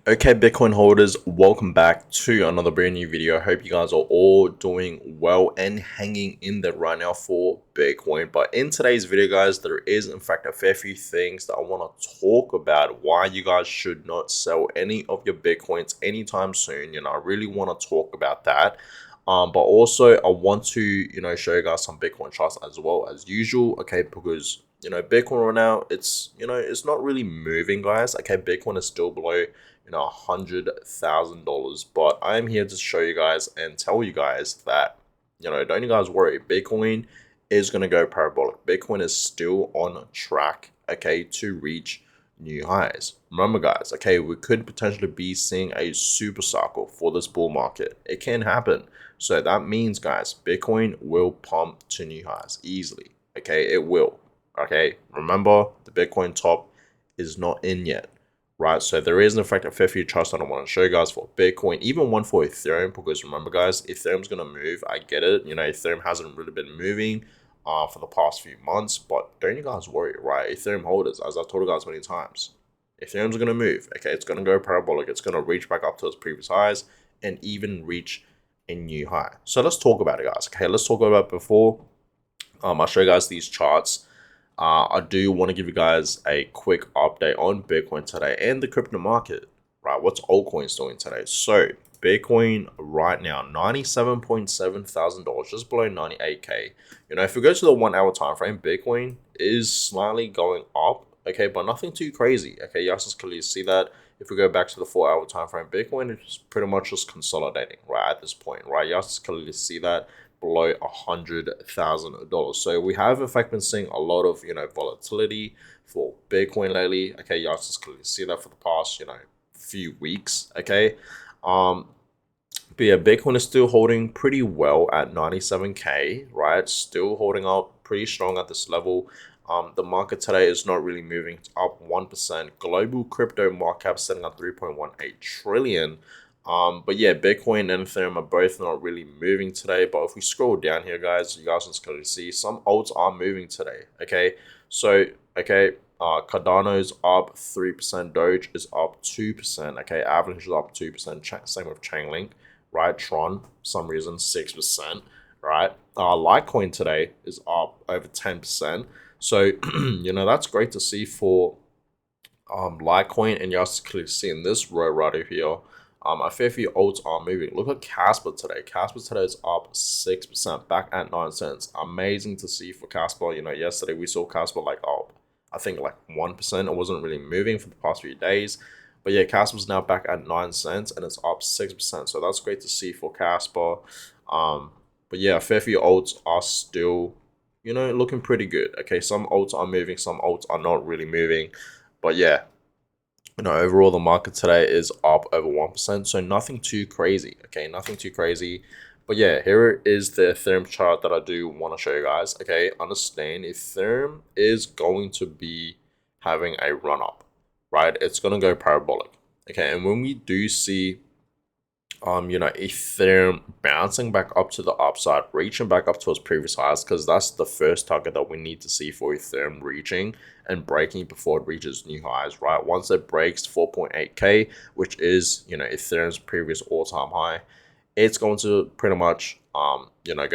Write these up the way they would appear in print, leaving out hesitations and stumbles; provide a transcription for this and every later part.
Okay, Bitcoin holders, welcome back to another brand new video. I hope you guys are all doing well and hanging in there right now for Bitcoin. But in today's video, guys, there is in fact a fair few things that I want to talk about why you guys should not sell any of your Bitcoins anytime soon. I really want to talk about that. But also I want to, show you guys some Bitcoin charts as well as usual. Okay, because Bitcoin right now, it's not really moving, guys. Okay, Bitcoin is still below $100,000, but I'm here to show you guys and tell you guys that don't you guys worry. Bitcoin is going to go parabolic. Bitcoin is still on track, okay, to reach new highs. Remember, guys, okay, we could potentially be seeing a super cycle for this bull market. It can happen. So that means, guys, Bitcoin will pump to new highs easily. Okay, it will. Okay, remember, the Bitcoin top is not in yet, right? So there is in fact a fair few charts that I want to show you guys for Bitcoin, even one for Ethereum, because remember, guys, Ethereum's going to move. I get it. Ethereum hasn't really been moving for the past few months, but don't you guys worry, right? Ethereum holders, as I've told you guys many times, Ethereum's going to move. Okay, it's going to go parabolic. It's going to reach back up to its previous highs and even reach a new high. So let's talk about it, guys. Okay, let's talk about it before I'll show you guys these charts. I do want to give you guys a quick update on Bitcoin today and the crypto market, right? What's altcoins doing today? So Bitcoin right now, $97,700, just below 98K. If we go to the 1 hour time frame, Bitcoin is slightly going up, okay, but nothing too crazy. Okay, you guys can clearly see that. If we go back to the 4 hour time frame, Bitcoin is pretty much just consolidating right at this point, right? You guys can clearly see that below $100,000. So we have in fact been seeing a lot of volatility for Bitcoin lately. Okay, you guys just clearly see that for the past few weeks. Okay, but yeah, Bitcoin is still holding pretty well at 97K, right? Still holding up pretty strong at this level. The market today is not really moving. It's up 1%. Global crypto market cap sitting at 3.18 trillion. But yeah, Bitcoin and Ethereum are both not really moving today. But if we scroll down here, guys, you guys can clearly see some alts are moving today. Okay, so Cardano's up 3%, Doge is up 2%. Okay, Avalanche is up 2%. Same with Chainlink, right? Tron, some reason 6%. Right, Litecoin today is up over 10%. So that's great to see for Litecoin, and you guys clearly see in this row right over here, a fair few alts are moving. Look at Casper today. Casper today is up 6%, back at 9 cents. Amazing to see for Casper. Yesterday we saw Casper up, I think 1%. It wasn't really moving for the past few days. But yeah, Casper's now back at 9 cents and it's up 6%. So that's great to see for Casper. But yeah, a fair few alts are still, looking pretty good. Okay, some alts are moving, some alts are not really moving. But yeah, overall the market today is up over 1%, so nothing too crazy. Okay, nothing too crazy. But yeah, here is the Ethereum chart that I do want to show you guys. Okay, understand Ethereum is going to be having a run up, right? It's going to go parabolic. Okay, and when we do see Ethereum bouncing back up to the upside, reaching back up to its previous highs, because that's the first target that we need to see for Ethereum reaching and breaking before it reaches new highs, right? Once it breaks 4.8K, which is, Ethereum's previous all-time high, it's going to pretty much, go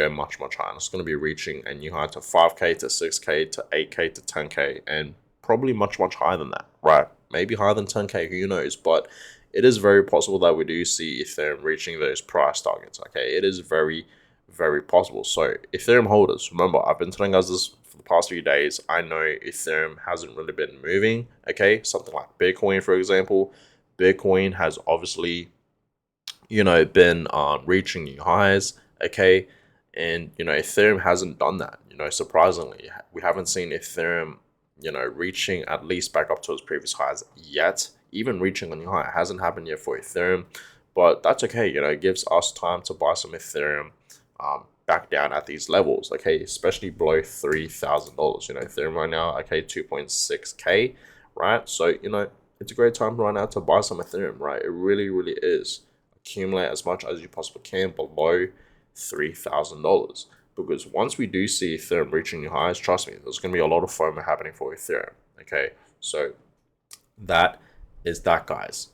much, much higher. It's going to be reaching a new high to 5K to 6K to 8K to 10K and probably much, much higher than that, right? Maybe higher than 10K, who knows? But it is very possible that we do see Ethereum reaching those price targets. Okay, it is very, very possible. So Ethereum holders, remember, I've been telling us this for the past few days. I know Ethereum hasn't really been moving. Okay, something like Bitcoin, for example. Bitcoin has obviously, been reaching new highs. Okay, and Ethereum hasn't done that. Surprisingly, we haven't seen Ethereum, reaching at least back up to its previous highs yet. Even reaching a new high, it hasn't happened yet for Ethereum, but that's okay. It gives us time to buy some Ethereum back down at these levels. Okay, especially below $3,000. Ethereum right now, okay, 2.6K, right? So it's a great time right now to buy some Ethereum, right? It really, really is. Accumulate as much as you possibly can below $3,000. Because once we do see Ethereum reaching new highs, trust me, there's going to be a lot of FOMO happening for Ethereum. Okay, so that is that, guys.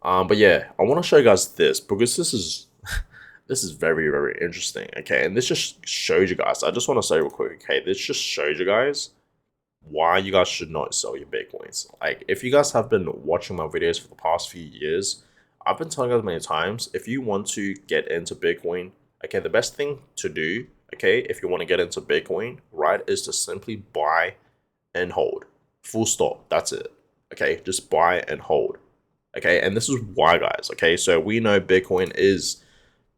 But yeah, I want to show you guys this because this is this is very, very interesting. Okay, and this just shows you guys. I just want to say real quick. Okay, this just shows you guys why you guys should not sell your Bitcoins. Like, if you guys have been watching my videos for the past few years, I've been telling you guys many times, if you want to get into Bitcoin, okay, the best thing to do, okay, if you want to get into Bitcoin, right, is to simply buy and hold. Full stop. That's it. Okay, just buy and hold. Okay, and this is why, guys. Okay, so we know Bitcoin is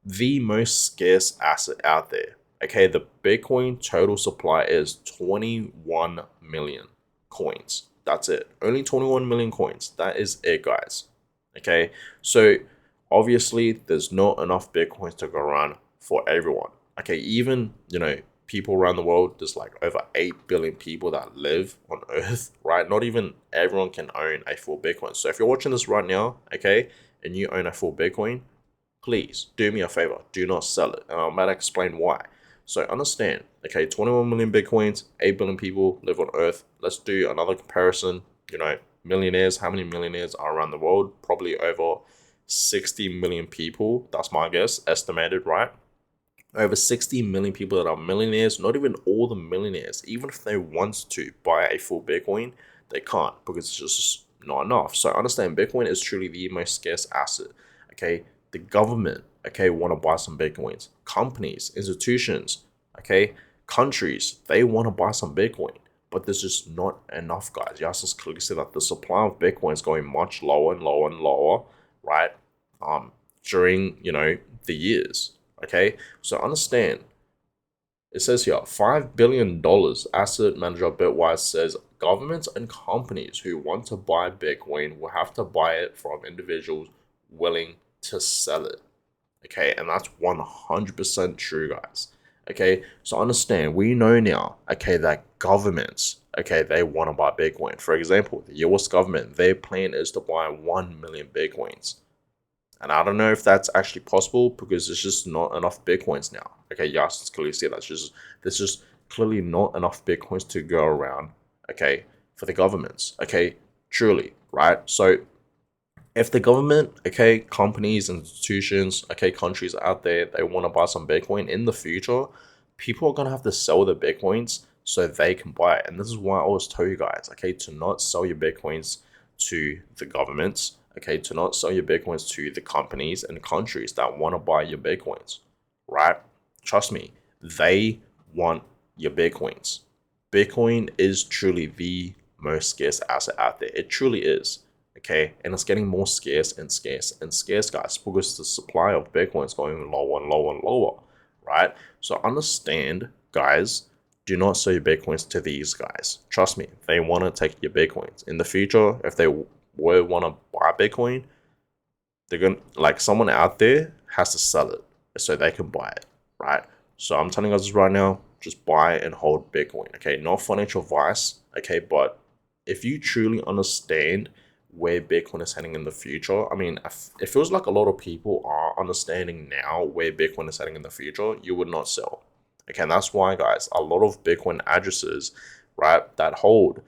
the most scarce asset out there. Okay, the Bitcoin total supply is 21 million coins. That's it. Only 21 million coins. That is it, guys. Okay, so obviously there's not enough Bitcoins to go around for everyone. Okay, even, people around the world, there's like over 8 billion people that live on Earth, right? Not even everyone can own a full Bitcoin. So if you're watching this right now, okay, and you own a full Bitcoin, please do me a favor, do not sell it. And I'm about to explain why. So understand, okay, 21 million Bitcoins, 8 billion people live on Earth. Let's do another comparison. Millionaires, how many millionaires are around the world? Probably over 60 million people. That's my guess, estimated, right? Over 60 million people that are millionaires. Not even all the millionaires, even if they want to buy a full Bitcoin, they can't because it's just not enough. So understand, Bitcoin is truly the most scarce asset. Okay, the government, okay, want to buy some Bitcoins. Companies, institutions, okay, countries, they want to buy some Bitcoin. But there's just not enough, guys. You just clearly see that the supply of Bitcoin is going much lower and lower and lower, right? During, the years. Okay, so understand, it says here $5 billion. Asset manager Bitwise says governments and companies who want to buy Bitcoin will have to buy it from individuals willing to sell it. Okay, and that's 100% true, guys. Okay, so understand, we know now, okay, that governments, okay, they want to buy Bitcoin. For example, the US government, their plan is to buy 1 million Bitcoins. And I don't know if that's actually possible because there's just not enough Bitcoins now. Okay, yes, clearly see that. There's just clearly not enough Bitcoins to go around, okay, for the governments. Okay, truly, right? So if the government, okay, companies, institutions, okay, countries out there, they want to buy some Bitcoin in the future, people are gonna have to sell their Bitcoins so they can buy it. And this is why I always tell you guys, okay, to not sell your Bitcoins to the governments, okay, to not sell your Bitcoins to the companies and countries that want to buy your Bitcoins, right? Trust me, they want your Bitcoins. Bitcoin is truly the most scarce asset out there. It truly is. Okay, and it's getting more scarce and scarce and scarce, guys, because the supply of Bitcoin is going lower and lower and lower, right? So understand, guys, do not sell your Bitcoins to these guys. Trust me, they want to take your Bitcoins. In the future, if they were want to buy Bitcoin, they're going to, like, someone out there has to sell it so they can buy it, right? So I'm telling you guys this right now, just buy and hold Bitcoin, okay? Not financial advice, okay? But if you truly understand where Bitcoin is heading in the future, I mean, it feels like a lot of people are understanding now where Bitcoin is heading in the future, you would not sell. Okay, and that's why, guys, a lot of Bitcoin addresses, right, that hold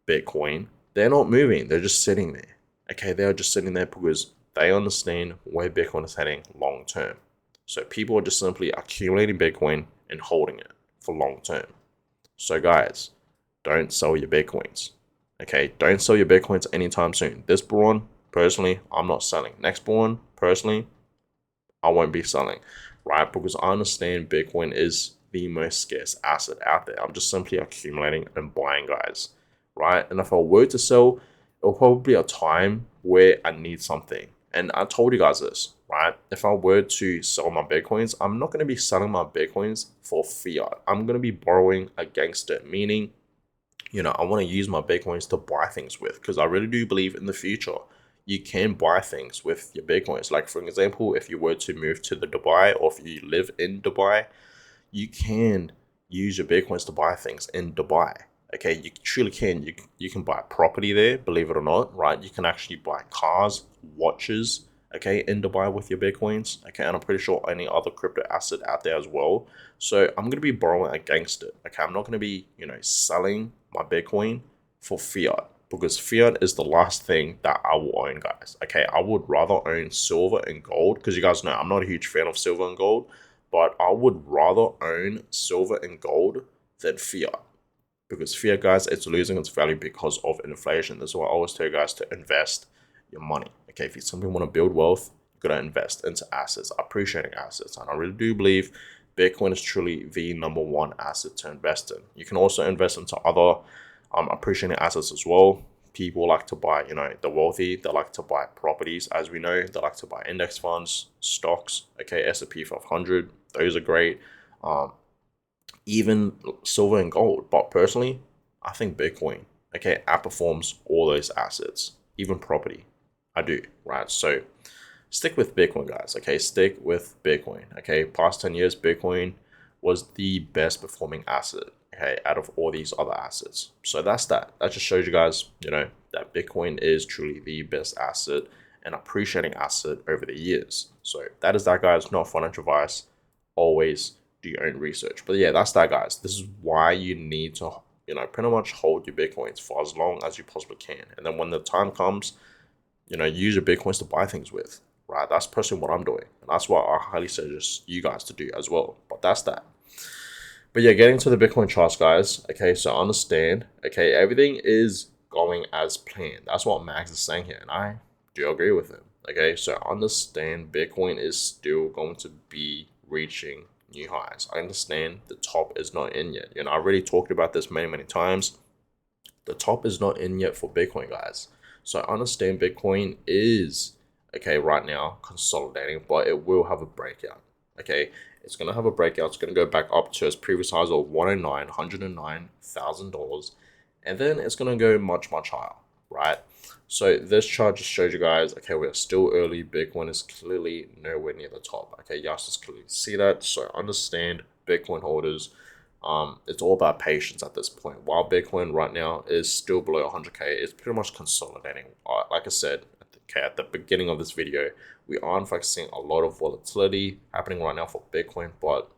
Bitcoin, they're not moving. They're just sitting there. Okay, they're just sitting there because they understand where Bitcoin is heading long term. So people are just simply accumulating Bitcoin and holding it for long term. So guys, don't sell your Bitcoins. Okay, don't sell your Bitcoins anytime soon. This bull run, personally, I'm not selling. Next bull run, personally, I won't be selling, right? Because I understand Bitcoin is the most scarce asset out there. I'm just simply accumulating and buying, guys, right? And if I were to sell, it'll probably be a time where I need something. And I told you guys this, right? If I were to sell my Bitcoins, I'm not going to be selling my Bitcoins for fiat. I'm going to be borrowing against it, meaning, I want to use my Bitcoins to buy things with because I really do believe in the future you can buy things with your Bitcoins. Like, for example, if you were to move to the Dubai or if you live in Dubai, you can use your Bitcoins to buy things in Dubai. Okay, you truly can. You can buy property there, believe it or not, right? You can actually buy cars, watches, okay, in Dubai with your Bitcoins. Okay, and I'm pretty sure any other crypto asset out there as well. So I'm gonna be borrowing against it. Okay, I'm not gonna be, selling my Bitcoin for fiat. because fiat is the last thing that I will own, guys. Okay, I would rather own silver and gold, because you guys know I'm not a huge fan of silver and gold, but I would rather own silver and gold than fiat. Because fiat, guys, it's losing its value because of inflation. That's why I always tell you guys to invest your money. Okay, if you simply want to build wealth, you gotta invest into assets, appreciating assets. And I really do believe Bitcoin is truly the #1 asset to invest in. You can also invest into other appreciating assets as well. People like to buy, the wealthy, they like to buy properties, as we know. They like to buy index funds, stocks, okay, S&P 500. Those are great. Even silver and gold. But personally, I think Bitcoin, okay, outperforms all those assets, even property. I do, right? So stick with Bitcoin, guys, okay? Stick with Bitcoin, okay? Past 10 years, Bitcoin was the best performing asset, okay, out of all these other assets. So that's that. That just shows you guys, that Bitcoin is truly the best asset and appreciating asset over the years. So that is that, guys. Not financial advice. Always do your own research. But yeah, that's that, guys. This is why you need to, pretty much hold your Bitcoins for as long as you possibly can. And then when the time comes, use your Bitcoins to buy things with, right? That's personally what I'm doing. And that's what I highly suggest you guys to do as well. But that's that. But yeah, getting to the Bitcoin charts, guys. Okay, so understand, okay, everything is going as planned. That's what Max is saying here. And I do agree with him. Okay, so understand Bitcoin is still going to be reaching new highs. I understand the top is not in yet. I already talked about this many times. The top is not in yet for Bitcoin, guys. So I understand Bitcoin is, okay, right now consolidating, but it will have a breakout. Okay, it's going to have a breakout. It's going to go back up to its previous highs of $109,000, and then it's going to go much higher, right? So this chart just shows you guys, okay, we're still early. Bitcoin is clearly nowhere near the top. Okay, you guys just clearly see that. So understand, Bitcoin holders, it's all about patience at this point. While Bitcoin right now is still below 100K, it's pretty much consolidating. Like I said, at the beginning of this video, we are in fact seeing a lot of volatility happening right now for Bitcoin, but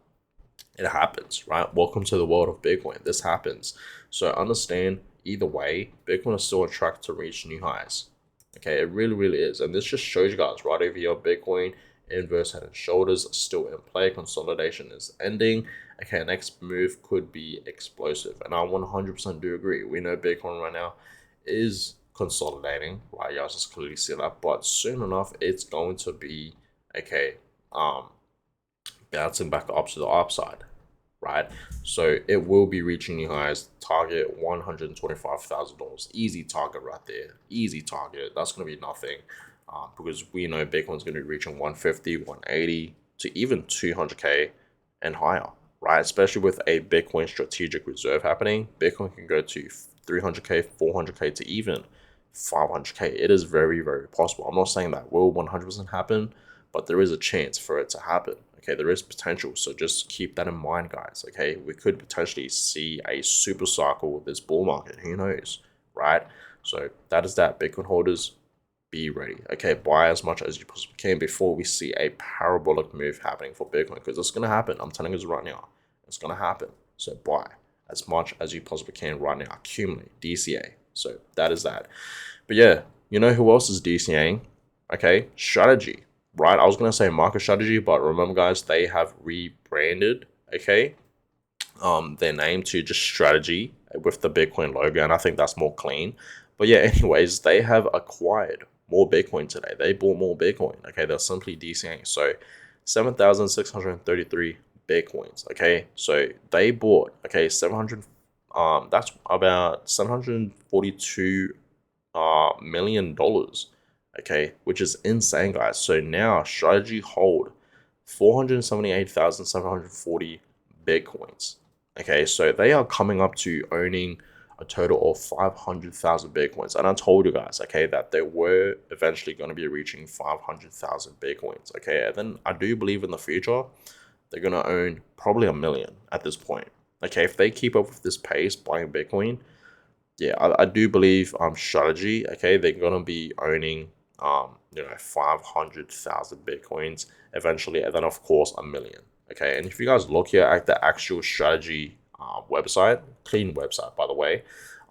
it happens, right? Welcome to the world of Bitcoin. This happens. So understand, either way, Bitcoin is still on track to reach new highs. Okay, it really is. And this just shows you guys right over here, Bitcoin inverse head and shoulders still in play. Consolidation is ending. Okay, next move could be explosive. And I 100% do agree. We know Bitcoin right now is consolidating, right? Y'all just clearly see that. But soon enough, it's going to be, okay, bouncing back up to the upside, right? So it will be reaching new highs. Target $125,000. Easy target right there. Easy target. That's going to be nothing, because we know Bitcoin's going to be reaching 150, 180 to even 200K and higher, right? Especially with a Bitcoin strategic reserve happening, Bitcoin can go to 300K, 400K to even 500K. It is very possible. I'm not saying that will 100% happen, but there is a chance for it to happen. Okay, there is potential, so just keep that in mind, guys. Okay, we could potentially see a super cycle with this bull market. Who knows, right? So that is that. Bitcoin holders, be ready. Okay, buy as much as you possibly can before we see a parabolic move happening for Bitcoin, because it's going to happen. I'm telling you right now, it's going to happen. So buy as much as you possibly can right now. Accumulate, DCA. So that is that. But yeah, you know who else is DCAing? Okay, Strategy. Right, I was gonna say MicroStrategy, but remember, guys, they have rebranded, okay, their name to just Strategy with the Bitcoin logo, and I think that's more clean. But yeah, anyways, they have acquired more Bitcoin today. They bought more Bitcoin. Okay, they're simply DCAing. So 7,633 Bitcoins. Okay, so they bought, okay, 700. That's about $742 million. Okay, which is insane, guys. So now Strategy hold 478,740 Bitcoins. Okay, so they are coming up to owning a total of 500,000 Bitcoins. And I told you guys, okay, that they were eventually going to be reaching 500,000 Bitcoins. Okay, and then I do believe in the future, they're going to own probably 1 million at this point. Okay, if they keep up with this pace buying Bitcoin, yeah, I do believe Strategy, okay, they're going to be owning 500,000 Bitcoins eventually, and then of course 1 million. Okay, and if you guys look here at the actual Strategy website, clean website by the way,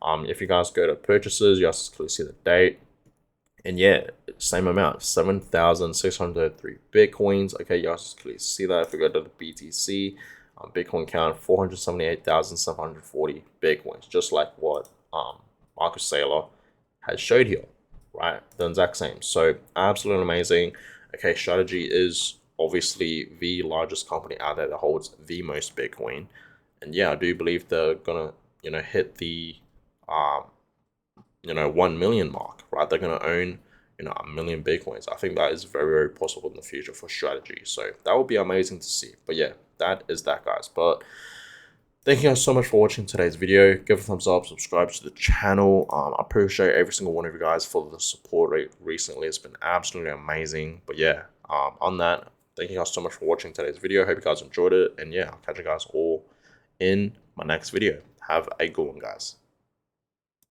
If you guys go to purchases, you guys clearly see the date. And yeah, same amount, 7,603 Bitcoins. Okay, you guys clearly see that. If we go to the BTC, Bitcoin count 478,740 Bitcoins, just like what Marcus Saylor has showed here, right? The exact same. So absolutely amazing. Okay, Strategy is obviously the largest company out there that holds the most Bitcoin. And yeah, I do believe they're gonna, hit the 1 million mark, right? They're going to own, 1 million Bitcoins. I think that is very, very possible in the future for Strategy. So that would be amazing to see. But yeah, that is that, guys. But thank you guys so much for watching today's video. Give a thumbs up, subscribe to the channel. I appreciate every single one of you guys for the support recently. It's been absolutely amazing. But yeah, on that, thank you guys so much for watching today's video. Hope you guys enjoyed it. And yeah, I'll catch you guys all in my next video. Have a good one, guys.